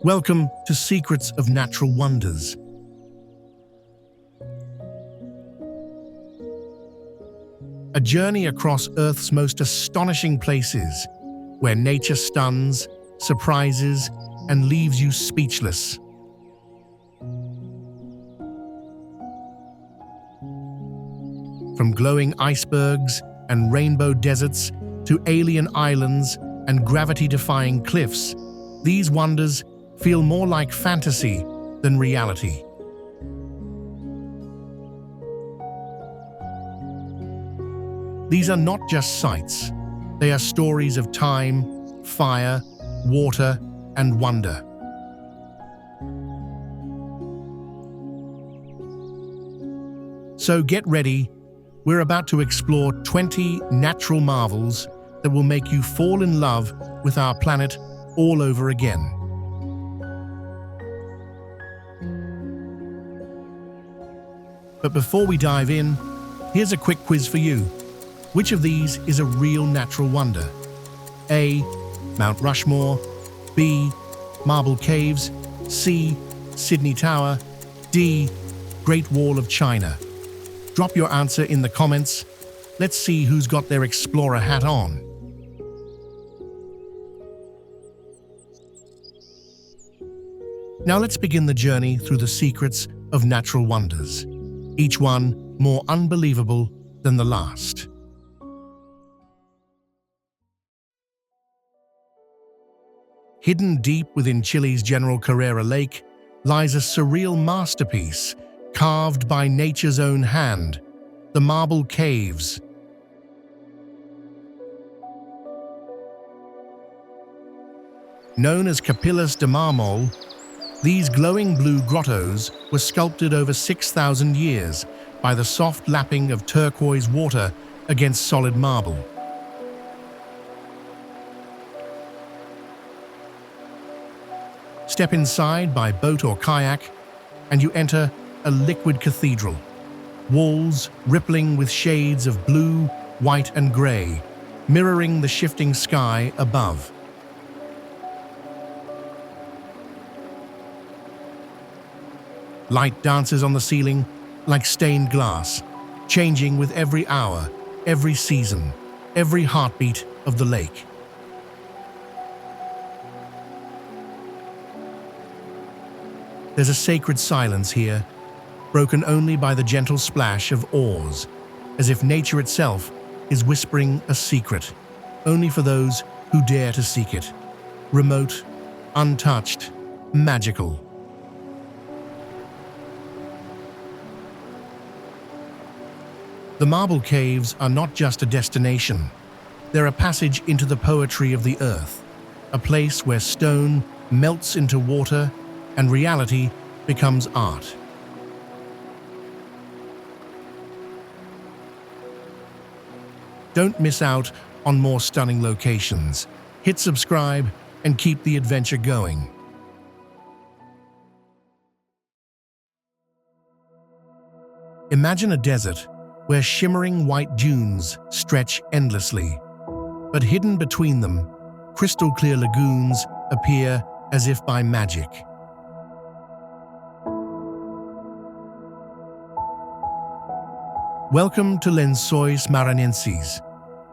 Welcome to Secrets of Natural Wonders. A journey across Earth's most astonishing places, where nature stuns, surprises, and leaves you speechless. From glowing icebergs and rainbow deserts to alien islands and gravity-defying cliffs, these wonders feel more like fantasy than reality. These are not just sights. They are stories of time, fire, water, and wonder. So get ready. We're about to explore 20 natural marvels that will make you fall in love with our planet all over again. But before we dive in, here's a quick quiz for you. Which of these is a real natural wonder? A. Mount Rushmore. B. Marble Caves. C. Sydney Tower. D. Great Wall of China. Drop your answer in the comments. Let's see who's got their explorer hat on. Now let's begin the journey through the secrets of natural wonders, each one more unbelievable than the last. Hidden deep within Chile's General Carrera Lake lies a surreal masterpiece carved by nature's own hand, the Marble Caves. Known as Capillas de Marmol, these glowing blue grottos were sculpted over 6,000 years by the soft lapping of turquoise water against solid marble. Step inside by boat or kayak, and you enter a liquid cathedral, walls rippling with shades of blue, white, and grey, mirroring the shifting sky above. Light dances on the ceiling like stained glass, changing with every hour, every season, every heartbeat of the lake. There's a sacred silence here, broken only by the gentle splash of oars, as if nature itself is whispering a secret, only for those who dare to seek it. Remote, untouched, magical. The Marble Caves are not just a destination. They're a passage into the poetry of the earth, a place where stone melts into water and reality becomes art. Don't miss out on more stunning locations. Hit subscribe and keep the adventure going. Imagine a desert where shimmering white dunes stretch endlessly, but hidden between them, crystal-clear lagoons appear as if by magic. Welcome to Lençóis Maranhenses,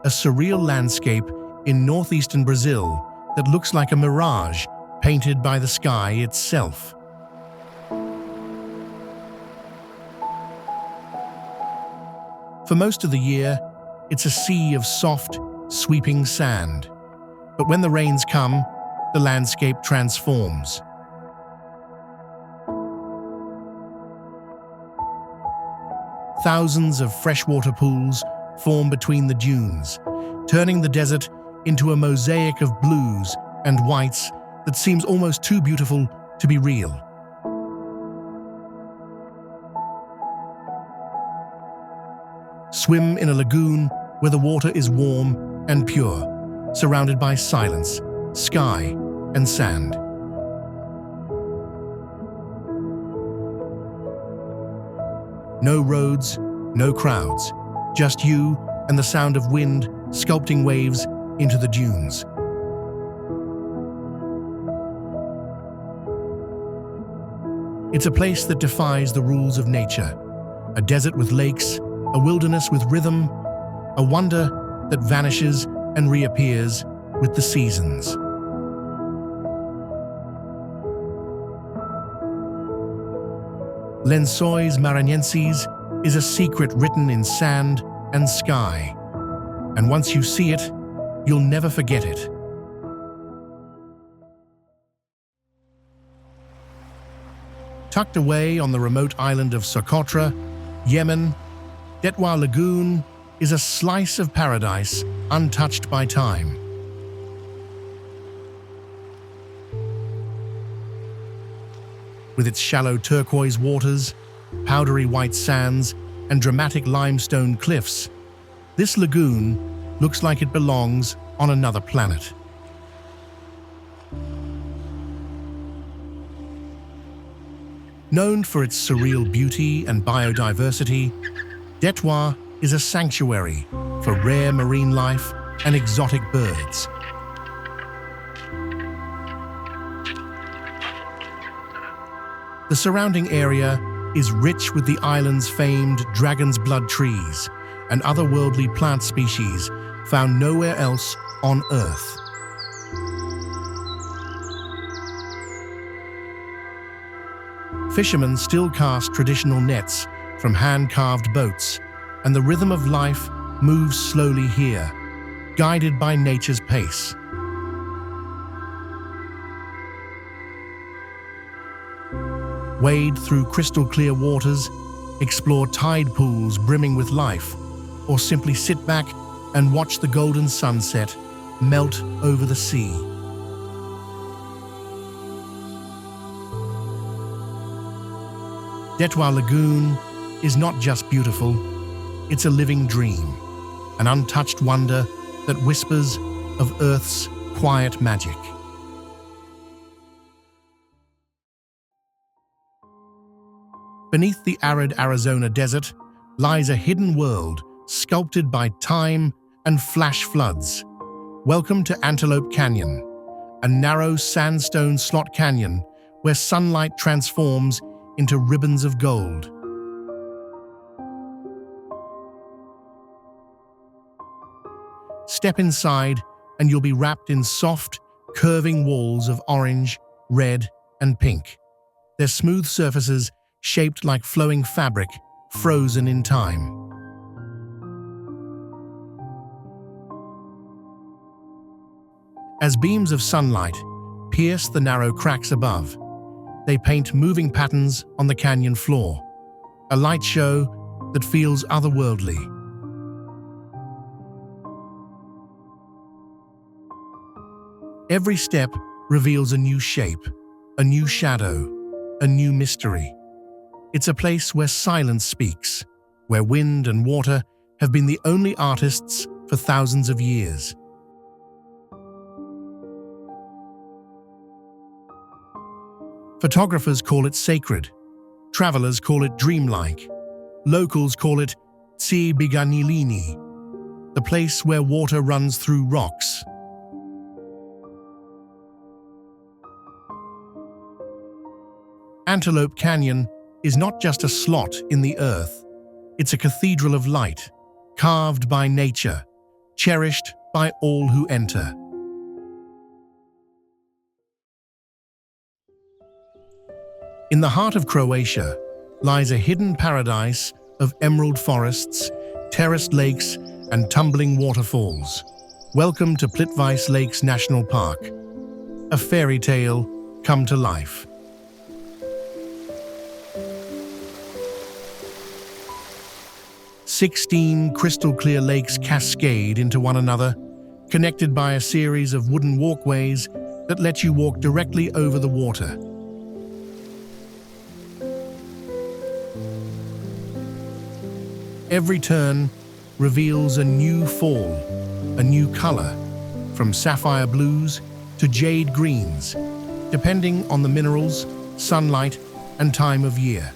a surreal landscape in northeastern Brazil that looks like a mirage painted by the sky itself. For most of the year, it's a sea of soft, sweeping sand. But when the rains come, the landscape transforms. Thousands of freshwater pools form between the dunes, turning the desert into a mosaic of blues and whites that seems almost too beautiful to be real. Swim in a lagoon where the water is warm and pure, surrounded by silence, sky, and sand. No roads, no crowds, just you and the sound of wind sculpting waves into the dunes. It's a place that defies the rules of nature. A desert with lakes, a wilderness with rhythm, a wonder that vanishes and reappears with the seasons. Lençóis Maranhenses is a secret written in sand and sky, and once you see it, you'll never forget it. Tucked away on the remote island of Socotra, Yemen, Detwah Lagoon is a slice of paradise untouched by time. With its shallow turquoise waters, powdery white sands, and dramatic limestone cliffs, this lagoon looks like it belongs on another planet. Known for its surreal beauty and biodiversity, Detwah is a sanctuary for rare marine life and exotic birds. The surrounding area is rich with the island's famed dragon's blood trees and otherworldly plant species found nowhere else on Earth. Fishermen still cast traditional nets from hand-carved boats, and the rhythm of life moves slowly here, guided by nature's pace. Wade through crystal-clear waters, explore tide pools brimming with life, or simply sit back and watch the golden sunset melt over the sea. Detwah Lagoon is not just beautiful, it's a living dream, an untouched wonder that whispers of Earth's quiet magic. Beneath the arid Arizona desert lies a hidden world sculpted by time and flash floods. Welcome to Antelope Canyon, a narrow sandstone slot canyon where sunlight transforms into ribbons of gold. Step inside and you'll be wrapped in soft, curving walls of orange, red, and pink. Their smooth surfaces shaped like flowing fabric, frozen in time. As beams of sunlight pierce the narrow cracks above, they paint moving patterns on the canyon floor, a light show that feels otherworldly. Every step reveals a new shape, a new shadow, a new mystery. It's a place where silence speaks, where wind and water have been the only artists for thousands of years. Photographers call it sacred, travelers call it dreamlike, locals call it Tsi Biganilini, the place where water runs through rocks. Antelope Canyon is not just a slot in the earth, it's a cathedral of light, carved by nature, cherished by all who enter. In the heart of Croatia lies a hidden paradise of emerald forests, terraced lakes, and tumbling waterfalls. Welcome to Plitvice Lakes National Park, a fairy tale come to life. "16 crystal-clear lakes cascade into one another, connected by a series of wooden walkways that let you walk directly over the water. Every turn reveals a new fall, a new color, from sapphire blues to jade greens, depending on the minerals, sunlight, and time of year.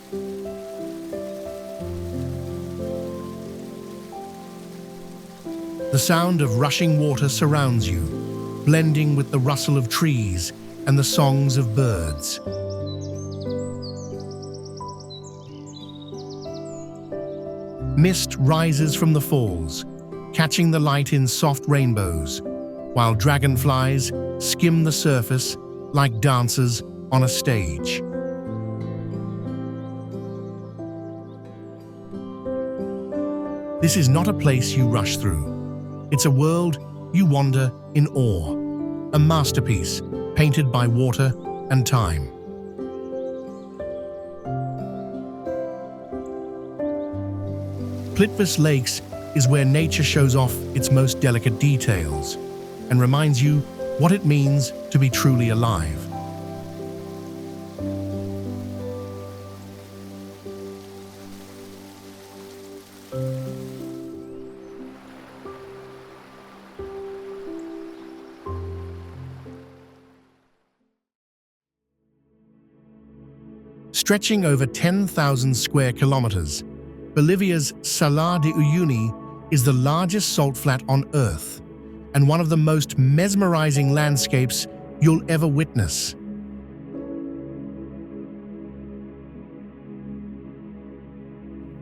The sound of rushing water surrounds you, blending with the rustle of trees and the songs of birds. Mist rises from the falls, catching the light in soft rainbows, while dragonflies skim the surface like dancers on a stage. This is not a place you rush through. It's a world you wander in awe, a masterpiece painted by water and time. Plitvice Lakes is where nature shows off its most delicate details and reminds you what it means to be truly alive. Stretching over 10,000 square kilometers, Bolivia's Salar de Uyuni is the largest salt flat on Earth and one of the most mesmerizing landscapes you'll ever witness.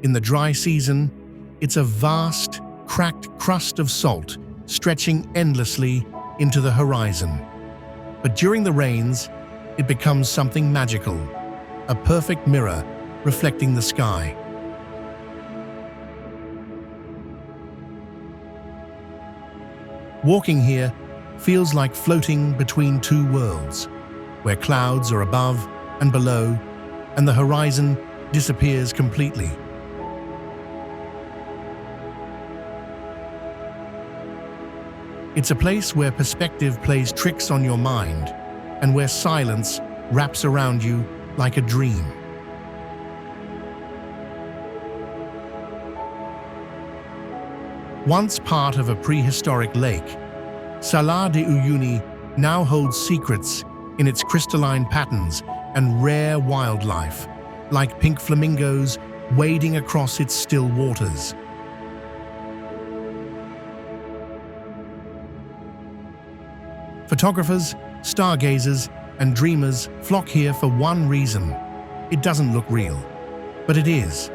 In the dry season, it's a vast, cracked crust of salt stretching endlessly into the horizon. But during the rains, it becomes something magical, a perfect mirror reflecting the sky. Walking here feels like floating between two worlds, where clouds are above and below, and the horizon disappears completely. It's a place where perspective plays tricks on your mind, and where silence wraps around you like a dream. Once part of a prehistoric lake, Salar de Uyuni now holds secrets in its crystalline patterns and rare wildlife, like pink flamingos wading across its still waters. Photographers, stargazers, and dreamers flock here for one reason. It doesn't look real, but it is.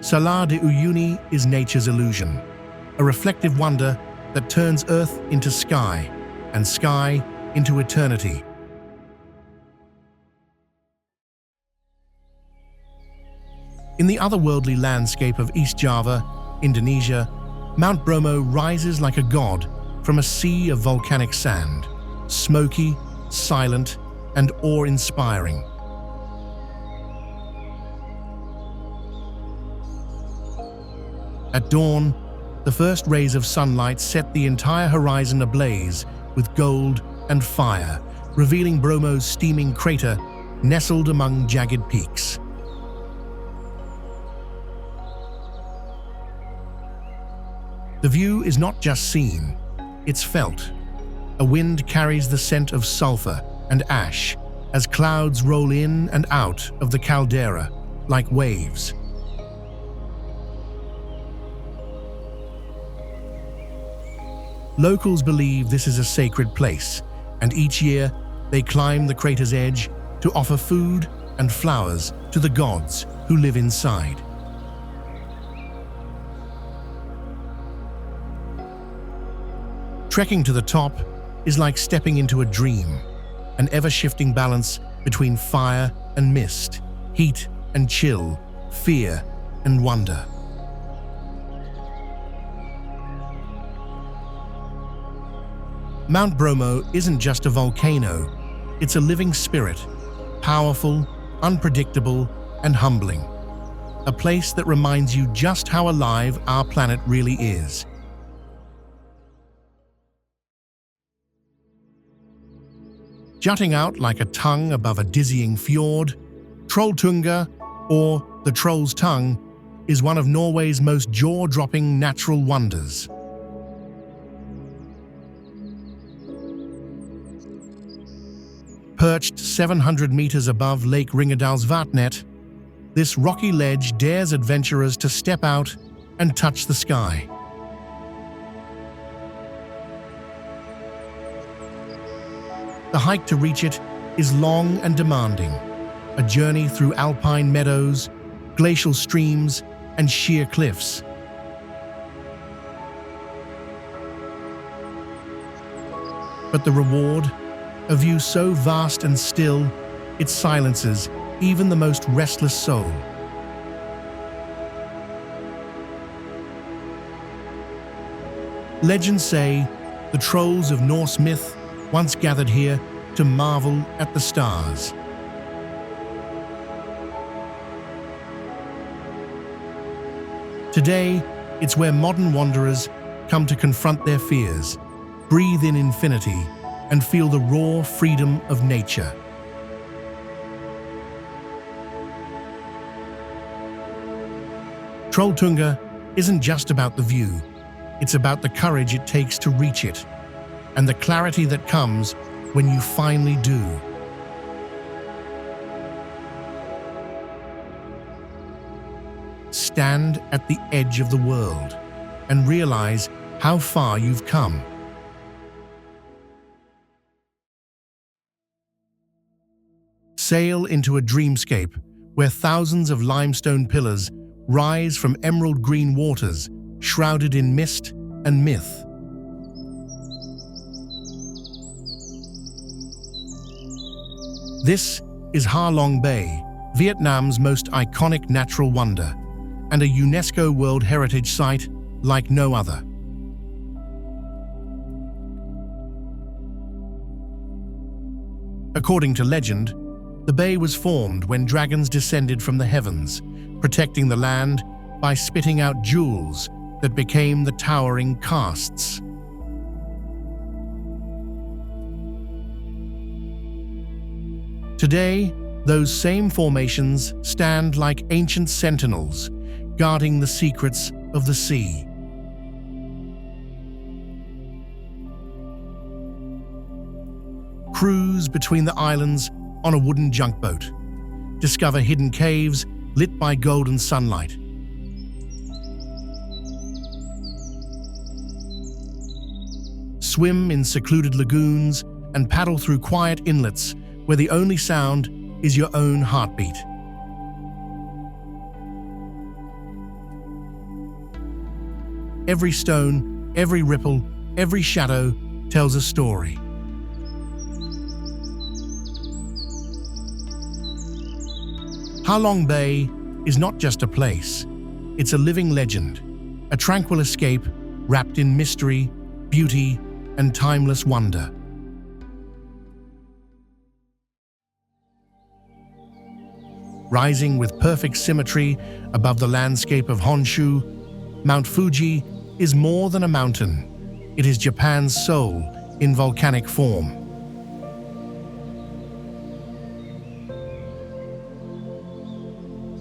Salar de Uyuni is nature's illusion, a reflective wonder that turns Earth into sky and sky into eternity. In the otherworldly landscape of East Java, Indonesia, Mount Bromo rises like a god from a sea of volcanic sand, smoky, silent, and awe-inspiring. At dawn, the first rays of sunlight set the entire horizon ablaze with gold and fire, revealing Bromo's steaming crater nestled among jagged peaks. The view is not just seen, it's felt. A wind carries the scent of sulfur and ash as clouds roll in and out of the caldera like waves. Locals believe this is a sacred place, and each year they climb the crater's edge to offer food and flowers to the gods who live inside. Trekking to the top is like stepping into a dream, an ever-shifting balance between fire and mist, heat and chill, fear and wonder. Mount Bromo isn't just a volcano, it's a living spirit, powerful, unpredictable, and humbling. A place that reminds you just how alive our planet really is. Jutting out like a tongue above a dizzying fjord, Trolltunga, or the Troll's Tongue, is one of Norway's most jaw-dropping natural wonders. Perched 700 meters above Lake Ringedalsvatnet, this rocky ledge dares adventurers to step out and touch the sky. The hike to reach it is long and demanding, a a journey through alpine meadows, glacial streams, and sheer cliffs. But the reward? A view so vast and still, it silences even the most restless soul. Legends say the trolls of Norse myth once gathered here to marvel at the stars. Today, it's where modern wanderers come to confront their fears, breathe in infinity, and feel the raw freedom of nature. Trolltunga isn't just about the view. It's about the courage it takes to reach it, and the clarity that comes when you finally do. Stand at the edge of the world and realize how far you've come. Sail into a dreamscape where thousands of limestone pillars rise from emerald green waters, shrouded in mist and myth. This is Ha Long Bay, Vietnam's most iconic natural wonder, and a UNESCO World Heritage Site like no other. According to legend, the bay was formed when dragons descended from the heavens, protecting the land by spitting out jewels that became the towering casts. Today, those same formations stand like ancient sentinels, guarding the secrets of the sea. Cruise between the islands on a wooden junk boat. Discover hidden caves lit by golden sunlight. Swim in secluded lagoons and paddle through quiet inlets where the only sound is your own heartbeat. Every stone, every ripple, every shadow tells a story. Ha Long Bay is not just a place, it's a living legend, a tranquil escape wrapped in mystery, beauty, and timeless wonder. Rising with perfect symmetry above the landscape of Honshu, Mount Fuji is more than a mountain. It is Japan's soul in volcanic form.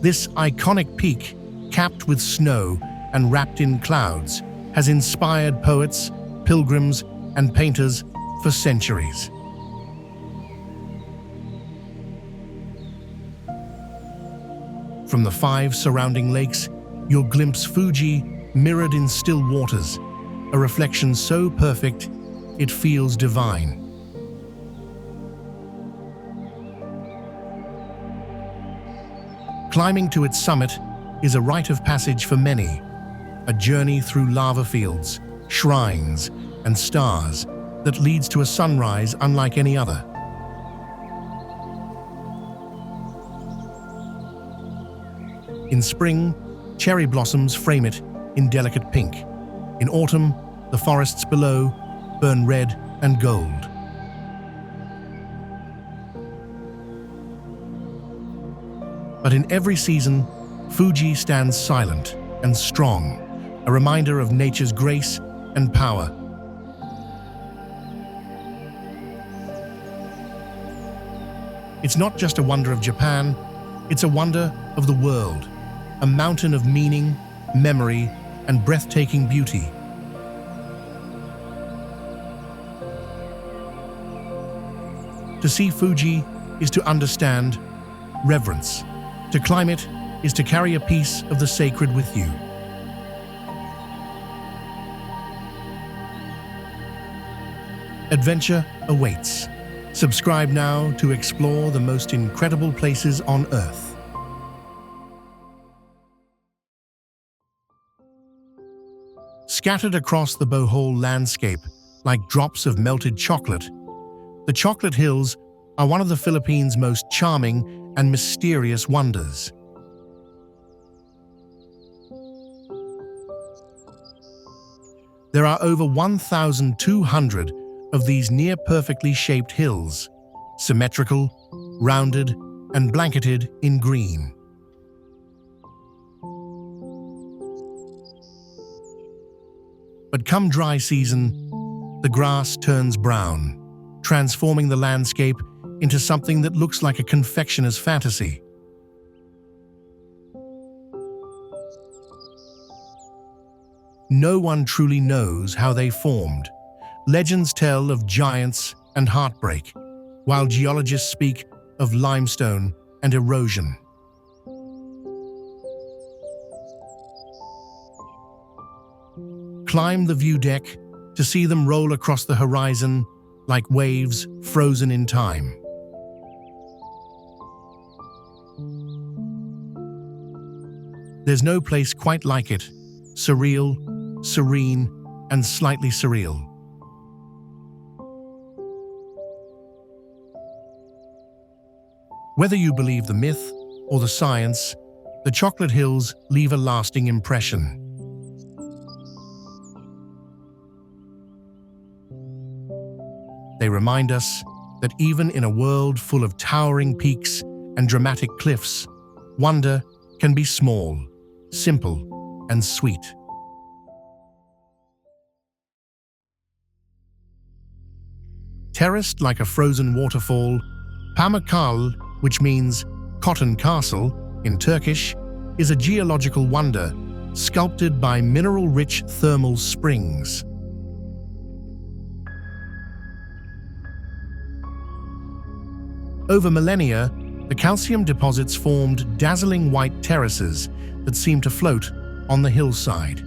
This iconic peak, capped with snow and wrapped in clouds, has inspired poets, pilgrims, and painters for centuries. From the 5 surrounding lakes, you'll glimpse Fuji mirrored in still waters, a reflection so perfect it feels divine. Climbing to its summit is a rite of passage for many, a journey through lava fields, shrines, and stars that leads to a sunrise unlike any other. In spring, cherry blossoms frame it in delicate pink. In autumn, the forests below burn red and gold. But in every season, Fuji stands silent and strong, a reminder of nature's grace and power. It's not just a wonder of Japan, it's a wonder of the world, a mountain of meaning, memory, and breathtaking beauty. To see Fuji is to understand reverence. To climb it is to carry a piece of the sacred with you. Adventure awaits. Subscribe now to explore the most incredible places on Earth. Scattered across the Bohol landscape like drops of melted chocolate, the Chocolate Hills are one of the Philippines' most charming and mysterious wonders. There are over 1,200 of these near-perfectly shaped hills, symmetrical, rounded, and blanketed in green. But come dry season, the grass turns brown, transforming the landscape into something that looks like a confectioner's fantasy. No one truly knows how they formed. Legends tell of giants and heartbreak, while geologists speak of limestone and erosion. Climb the view deck to see them roll across the horizon like waves frozen in time. There's no place quite like it. Surreal, serene, and slightly surreal. Whether you believe the myth or the science, the Chocolate Hills leave a lasting impression. They remind us that even in a world full of towering peaks and dramatic cliffs, wonder can be small, simple, and sweet. Terraced like a frozen waterfall, Pamukkale, which means cotton castle in Turkish, is a geological wonder sculpted by mineral-rich thermal springs. Over millennia, the calcium deposits formed dazzling white terraces that seem to float on the hillside.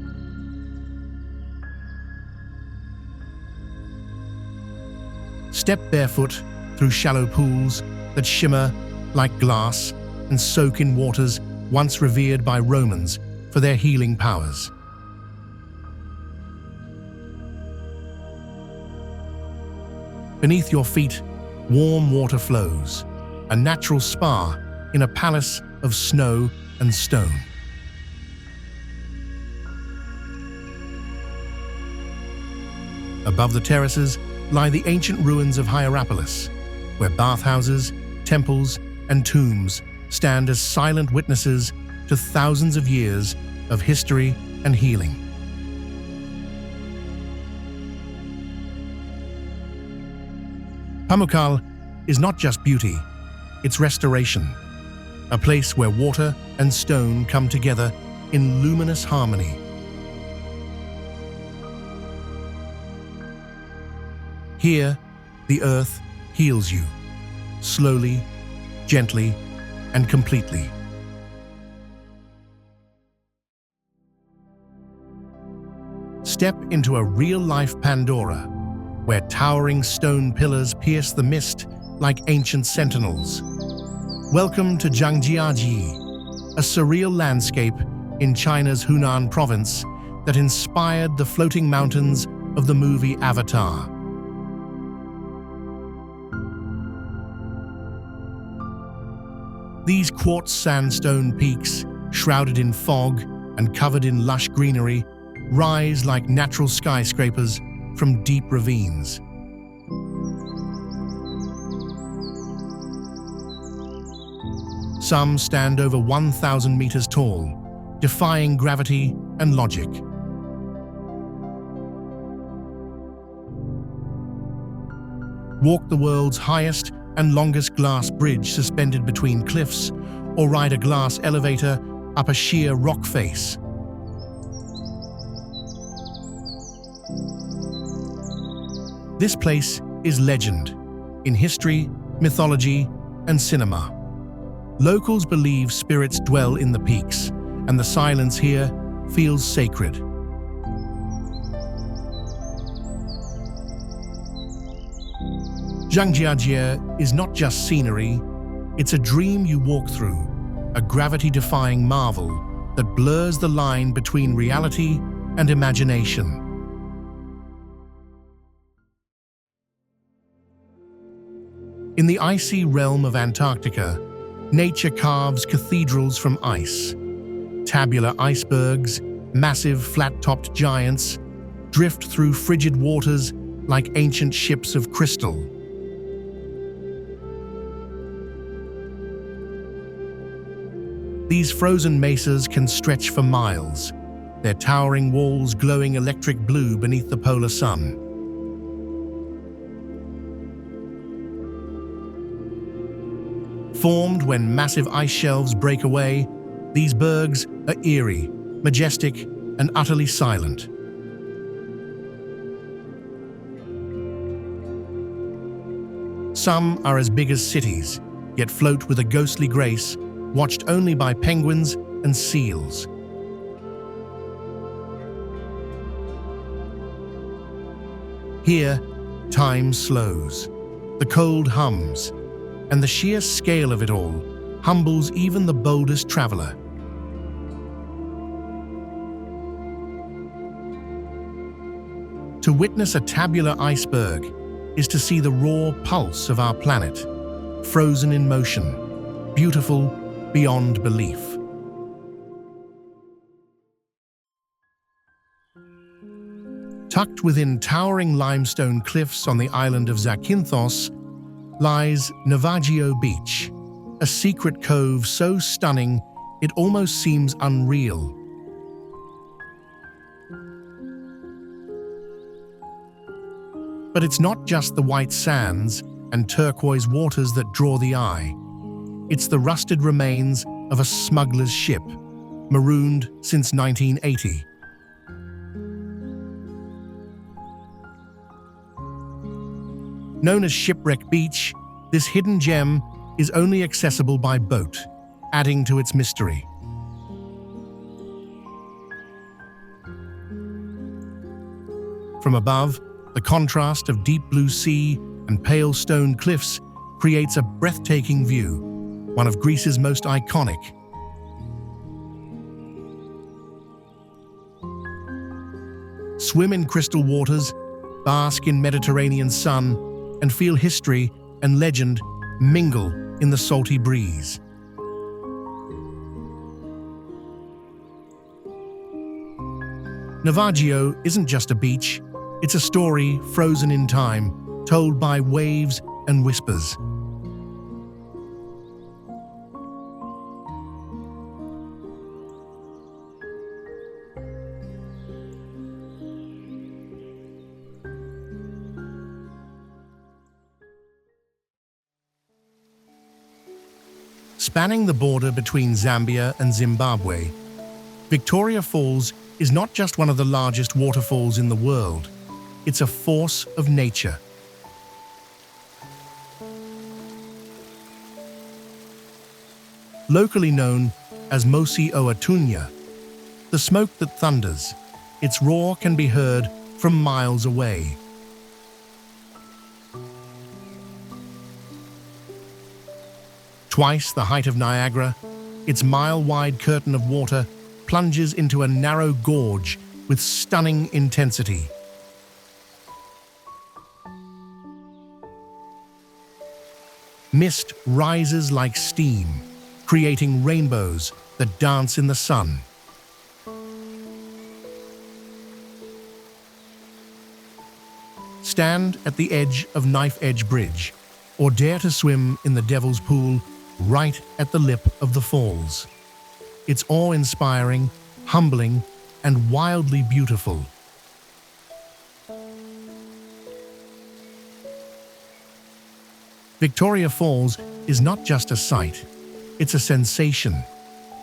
Step barefoot through shallow pools that shimmer like glass and soak in waters once revered by Romans for their healing powers. Beneath your feet, warm water flows, a natural spa in a palace of snow and stone. Above the terraces lie the ancient ruins of Hierapolis, where bathhouses, temples, and tombs stand as silent witnesses to thousands of years of history and healing. Pamukkale is not just beauty, it's restoration, a place where water and stone come together in luminous harmony. Here, the earth heals you, slowly, gently, and completely. Step into a real-life Pandora, where towering stone pillars pierce the mist like ancient sentinels. Welcome to Zhangjiajie, a surreal landscape in China's Hunan province that inspired the floating mountains of the movie Avatar. These quartz sandstone peaks, shrouded in fog and covered in lush greenery, rise like natural skyscrapers from deep ravines. Some stand over 1,000 meters tall, defying gravity and logic. Walk the world's highest and longest glass bridge suspended between cliffs, or ride a glass elevator up a sheer rock face. This place is legend in history, mythology, and cinema. Locals believe spirits dwell in the peaks, and the silence here feels sacred. Zhangjiajie is not just scenery, it's a dream you walk through, a gravity-defying marvel that blurs the line between reality and imagination. In the icy realm of Antarctica, nature carves cathedrals from ice. Tabular icebergs, massive flat-topped giants, drift through frigid waters like ancient ships of crystal. These frozen mesas can stretch for miles, their towering walls glowing electric blue beneath the polar sun. Formed when massive ice shelves break away, these bergs are eerie, majestic, and utterly silent. Some are as big as cities, yet float with a ghostly grace, watched only by penguins and seals. Here, time slows. The cold hums, and the sheer scale of it all humbles even the boldest traveler. To witness a tabular iceberg is to see the raw pulse of our planet, frozen in motion, beautiful beyond belief. Tucked within towering limestone cliffs on the island of Zakynthos lies Navajo Beach, a secret cove so stunning it almost seems unreal. But it's not just the white sands and turquoise waters that draw the eye. It's the rusted remains of a smuggler's ship, marooned since 1980. Known as Shipwreck Beach, this hidden gem is only accessible by boat, adding to its mystery. From above, the contrast of deep blue sea and pale stone cliffs creates a breathtaking view, one of Greece's most iconic. Swim in crystal waters, bask in Mediterranean sun, and feel history and legend mingle in the salty breeze. Navajo isn't just a beach, it's a story frozen in time, told by waves and whispers. Spanning the border between Zambia and Zimbabwe, Victoria Falls is not just one of the largest waterfalls in the world, it's a force of nature. Locally known as Mosi Oatunya, the smoke that thunders, its roar can be heard from miles away. Twice the height of Niagara, its mile-wide curtain of water plunges into a narrow gorge with stunning intensity. Mist rises like steam, creating rainbows that dance in the sun. Stand at the edge of Knife Edge Bridge, or dare to swim in the Devil's Pool right at the lip of the falls. It's awe-inspiring, humbling, and wildly beautiful. Victoria Falls is not just a sight, it's a sensation,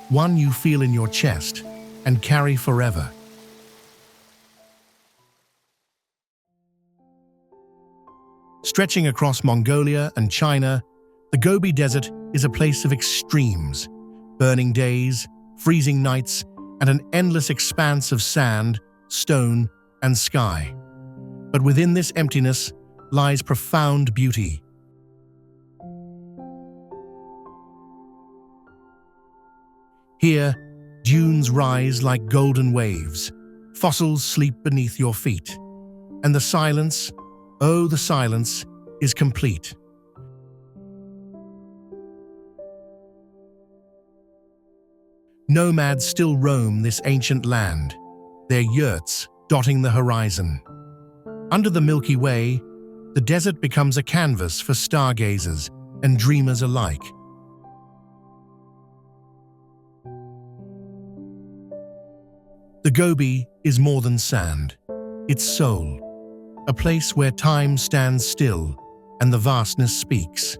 one you feel in your chest and carry forever. Stretching across Mongolia and China, the Gobi Desert is a place of extremes, burning days, freezing nights, and an endless expanse of sand, stone, and sky. But within this emptiness lies profound beauty. Here, dunes rise like golden waves, fossils sleep beneath your feet, and the silence, oh the silence, is complete. Nomads still roam this ancient land, their yurts dotting the horizon. Under the Milky Way, the desert becomes a canvas for stargazers and dreamers alike. The Gobi is more than sand. It's soul, a place where time stands still and the vastness speaks.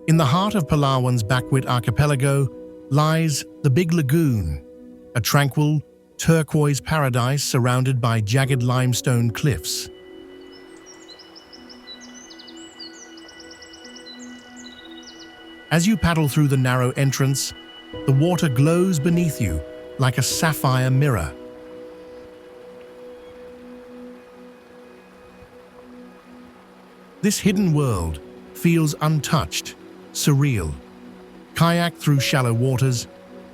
In the heart of Palawan's Bakwit archipelago lies the Big Lagoon, a tranquil, turquoise paradise surrounded by jagged limestone cliffs. As you paddle through the narrow entrance, the water glows beneath you like a sapphire mirror. This hidden world feels untouched, surreal. Kayak through shallow waters,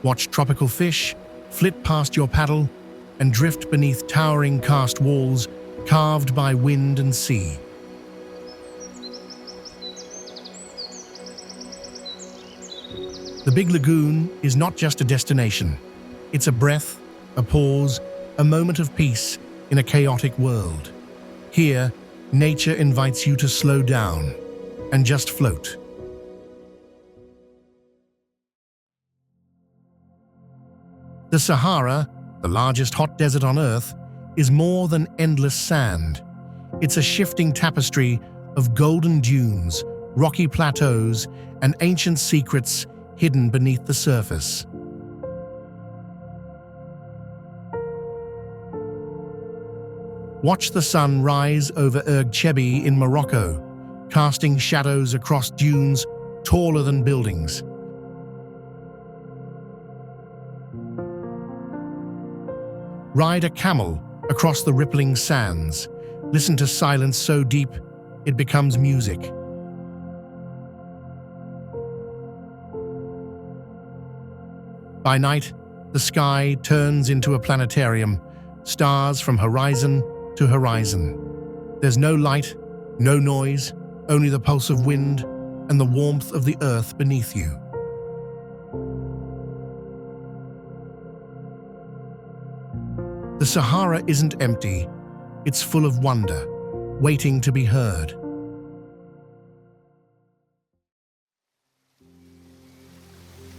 watch tropical fish flit past your paddle, and drift beneath towering karst walls carved by wind and sea. The Big Lagoon is not just a destination. It's a breath, a pause, a moment of peace in a chaotic world. Here, nature invites you to slow down and just float. The Sahara, the largest hot desert on Earth, is more than endless sand. It's a shifting tapestry of golden dunes, rocky plateaus, and ancient secrets hidden beneath the surface. Watch the sun rise over Erg Chebi in Morocco, casting shadows across dunes taller than buildings. Ride a camel across the rippling sands. Listen to silence so deep it becomes music. By night, the sky turns into a planetarium, stars from horizon to horizon. There's no light, no noise, only the pulse of wind and the warmth of the earth beneath you. The Sahara isn't empty, it's full of wonder, waiting to be heard.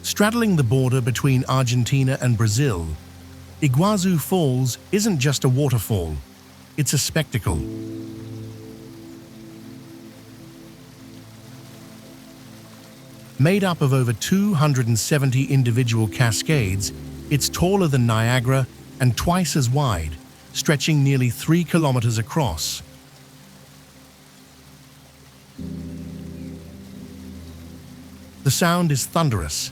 Straddling the border between Argentina and Brazil, Iguazu Falls isn't just a waterfall, it's a spectacle. Made up of over 270 individual cascades, it's taller than Niagara and twice as wide, stretching nearly 3 kilometers across. The sound is thunderous.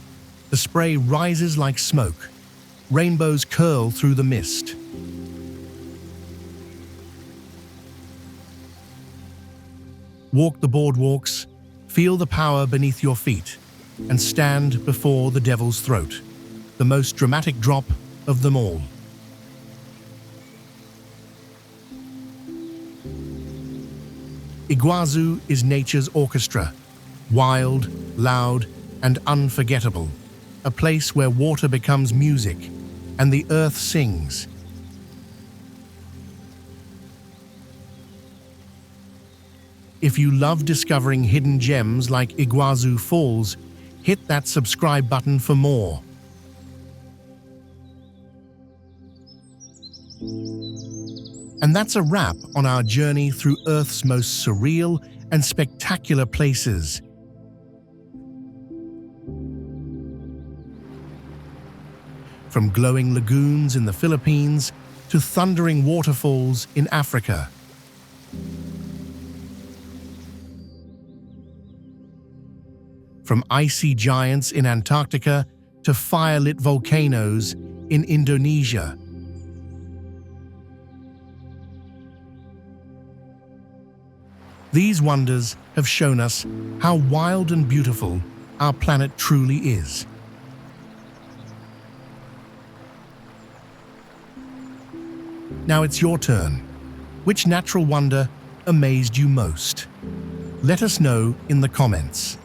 The spray rises like smoke. Rainbows curl through the mist. Walk the boardwalks, feel the power beneath your feet, and stand before the devil's throat, the most dramatic drop of them all. Iguazu is nature's orchestra, wild, loud, and unforgettable, a place where water becomes music and the earth sings. If you love discovering hidden gems like Iguazu Falls, hit that subscribe button for more. And that's a wrap on our journey through Earth's most surreal and spectacular places. From glowing lagoons in the Philippines to thundering waterfalls in Africa. From icy giants in Antarctica to fire-lit volcanoes in Indonesia. These wonders have shown us how wild and beautiful our planet truly is. Now it's your turn. Which natural wonder amazed you most? Let us know in the comments.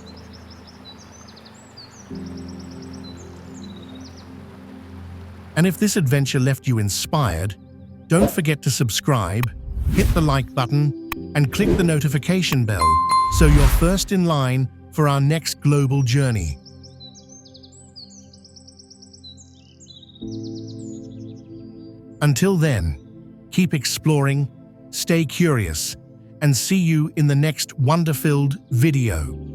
And if this adventure left you inspired, don't forget to subscribe, hit the like button, and click the notification bell so you're first in line for our next global journey. Until then, keep exploring, stay curious, and see you in the next wonder-filled video.